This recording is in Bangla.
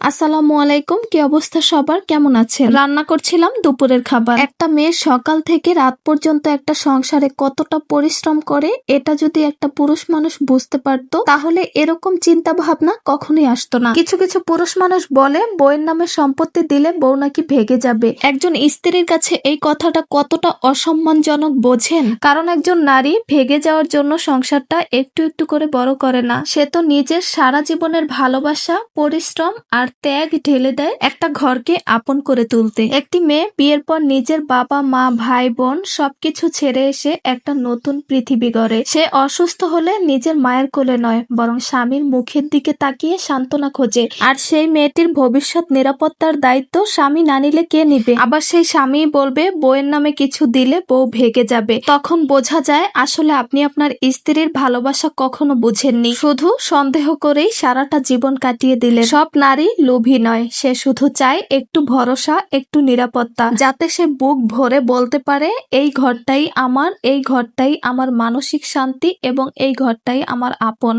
আসসালামু আলাইকুম। কি অবস্থা সবার? কেমন আছেন? রান্না করছিলাম দুপুরের খাবার। একটা মেয়ে সকাল থেকে রাত পর্যন্ত একটা সংসারে কতটা পরিশ্রম করে এটা যদি একটা পুরুষ মানুষ বুঝতে পারতো তাহলে এরকম চিন্তা ভাবনা কখনোই আসতো না। কিছু কিছু পুরুষ মানুষ বলে বউয়ের নামে সম্পত্তি দিলে বউ নাকি ভেগে যাবে। একজন স্ত্রীর কাছে এই কথাটা কতটা অসম্মানজনক বোঝেন? কারণ একজন নারী ভেগে যাওয়ার জন্য সংসারটা একটু একটু করে বড় করে না, সে তো নিজের সারা জীবনের ভালোবাসা, পরিশ্রম আর ত্যাগ ঢেলে দেয় একটা ঘরকে আপন করে তুলতে। একটি মেয়ে বিয়ের পর নিজের বাবা মা ভাই বোন সবকিছু ছেড়ে এসে একটা নতুন পৃথিবী গড়ে। সে অসুস্থ হলে নিজের মায়ের কোলে নয়, বরং স্বামীর মুখের দিকে তাকিয়ে সান্ত্বনা খোঁজে। আর সেই মেয়েটির ভবিষ্যৎ নিরাপত্তার দায়িত্ব স্বামী না নিলে কে নিবে? আবার সেই স্বামী বলবে বউয়ের নামে কিছু দিলে বউ ভেগে যাবে। তখন বোঝা যায় আসলে আপনি আপনার স্ত্রীর ভালোবাসা কখনো বুঝেননি, শুধু সন্দেহ করেই সারাটা জীবন কাটিয়ে দিলেন। সব নারী লোভী নয়, সে শুধু চায় একটু ভরসা, একটু নিরাপত্তা, যাতে সে বুক ভরে বলতে পারে এই ঘরটাই আমার, এই ঘরটাই আমার মানসিক শান্তি এবং এই ঘরটাই আমার আপন।